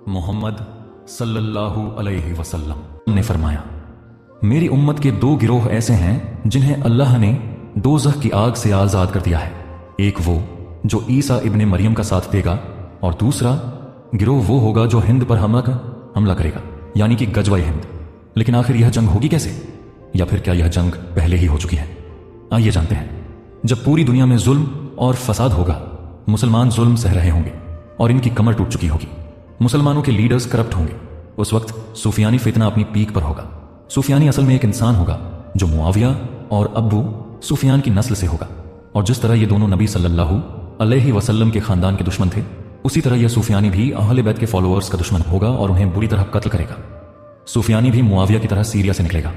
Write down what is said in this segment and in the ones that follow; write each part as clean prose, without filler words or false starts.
मोहम्मद सल्लल्लाहु अलैहि वसल्लम ने फरमाया, मेरी उम्मत के दो गिरोह ऐसे हैं जिन्हें अल्लाह ने दोज़ख की आग से आज़ाद कर दिया है। एक वो जो ईसा इब्ने मरियम का साथ देगा और दूसरा गिरोह वो होगा जो हिंद पर हमला करेगा, यानी कि गजवा हिंद। लेकिन आखिर यह जंग होगी कैसे, या फिर क्या यह जंग पहले ही हो चुकी है? आइए जानते हैं। जब पूरी दुनिया में जुल्म और फसाद होगा, मुसलमान जुल्म सह रहे होंगे और इनकी कमर टूट चुकी होगी, मुसलमानों के लीडर्स करप्ट होंगे, उस वक्त सूफियानी फितना अपनी पीक पर होगा। सूफियानी असल में एक इंसान होगा जो मुआविया और अब्बू सूफियान की नस्ल से होगा, और जिस तरह ये दोनों नबी सल्लल्लाहु अलैहि वसल्लम के खानदान के दुश्मन थे, उसी तरह यह सूफियानी भी अहले बैत के फॉलोअर्स का दुश्मन होगा और उन्हें बुरी तरह कत्ल करेगा। सूफियानी भी मुआविया की तरह सीरिया से निकलेगा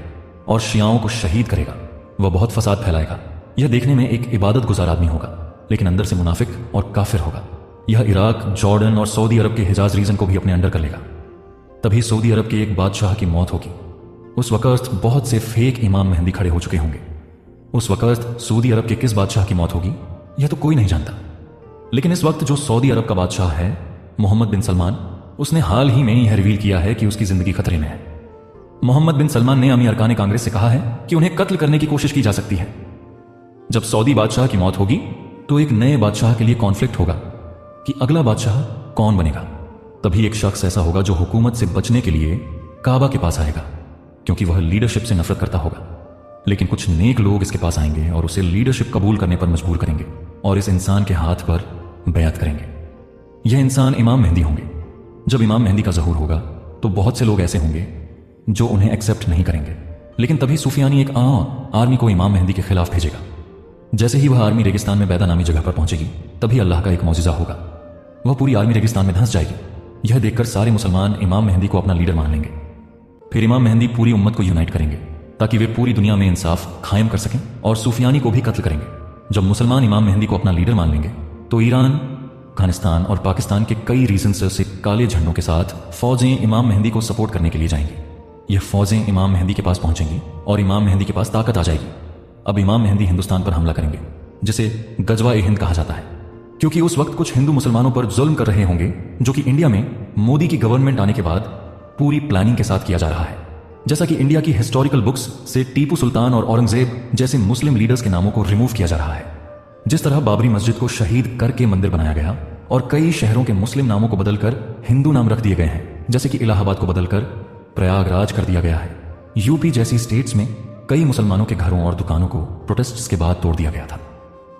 और शियाओं को शहीद करेगा। वह बहुत फसाद फैलाएगा। यह देखने में एक इबादत गुजार आदमी होगा, लेकिन अंदर से मुनाफिक और काफिर होगा। यह इराक, जॉर्डन और सऊदी अरब के हिजाज रीजन को भी अपने अंडर कर लेगा। तभी सऊदी अरब के एक बादशाह की मौत होगी। उस वक्त बहुत से फेक इमाम मेहंदी खड़े हो चुके होंगे। उस वक्त सऊदी अरब के किस बादशाह की मौत होगी यह तो कोई नहीं जानता, लेकिन इस वक्त जो सऊदी अरब का बादशाह है मोहम्मद बिन सलमान, उसने हाल ही में यह रिवील किया है कि उसकी जिंदगी खतरे में है। मोहम्मद बिन सलमान ने अमीर अरकान कांग्रेस से कहा है कि उन्हें कत्ल करने की कोशिश की जा सकती है। जब सऊदी बादशाह की मौत होगी तो एक नए बादशाह के लिए कॉन्फ्लिक्ट होगा कि अगला बादशाह कौन बनेगा। तभी एक शख्स ऐसा होगा जो हुकूमत से बचने के लिए काबा के पास आएगा, क्योंकि वह लीडरशिप से नफरत करता होगा। लेकिन कुछ नेक लोग इसके पास आएंगे और उसे लीडरशिप कबूल करने पर मजबूर करेंगे और इस इंसान के हाथ पर बैत करेंगे। यह इंसान इमाम मेहंदी होंगे। जब इमाम मेहंदी का ज़हूर होगा तो बहुत से लोग ऐसे होंगे जो उन्हें एक्सेप्ट नहीं करेंगे, लेकिन तभी सूफियानी एक आर्मी को इमाम मेहंदी के खिलाफ भेजेगा। जैसे ही वह आर्मी रेगिस्तान में बैदा नामी जगह पर पहुंचेगी, तभी अल्लाह का एक मौजिज़ा होगा। वह पूरी आर्मी रेगिस्तान में धंस जाएगी। यह देखकर सारे मुसलमान इमाम मेहंदी को अपना लीडर मान लेंगे। फिर इमाम मेहंदी पूरी उम्मत को यूनाइट करेंगे ताकि वे पूरी दुनिया में इंसाफ कायम कर सकें और सूफियानी को भी कत्ल करेंगे। जब मुसलमान इमाम मेहंदी को अपना लीडर मान लेंगे तो ईरान, अफगानिस्तान और पाकिस्तान के कई रीजन से काले झंडों के साथ फौजें इमाम मेहंदी को सपोर्ट करने के लिए जाएंगी। यह फौजें इमाम मेहंदी के पास पहुंचेंगी और इमाम मेहंदी के पास ताकत आ जाएगी। अब इमाम मेहंदी हिंदुस्तान पर हमला करेंगे, जिसे गजवा हिंद कहा जाता है, क्योंकि उस वक्त कुछ हिंदू मुसलमानों पर जुल्म कर रहे होंगे, जो कि इंडिया में मोदी की गवर्नमेंट आने के बाद पूरी प्लानिंग के साथ किया जा रहा है। जैसा कि इंडिया की हिस्टोरिकल बुक्स से टीपू सुल्तान और औरंगजेब जैसे मुस्लिम लीडर्स के नामों को रिमूव किया जा रहा है। जिस तरह बाबरी मस्जिद को शहीद करके मंदिर बनाया गया और कई शहरों के मुस्लिम नामों को बदलकर हिंदू नाम रख दिए गए हैं, जैसे कि इलाहाबाद को बदलकर प्रयागराज कर दिया गया है। यूपी जैसी स्टेट्स में कई मुसलमानों के घरों और दुकानों को प्रोटेस्ट्स के बाद तोड़ दिया गया था।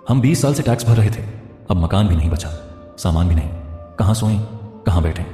हम 20 साल से टैक्स भर रहे थे, अब मकान भी नहीं बचा, सामान भी नहीं, कहां सोएं, कहां बैठें।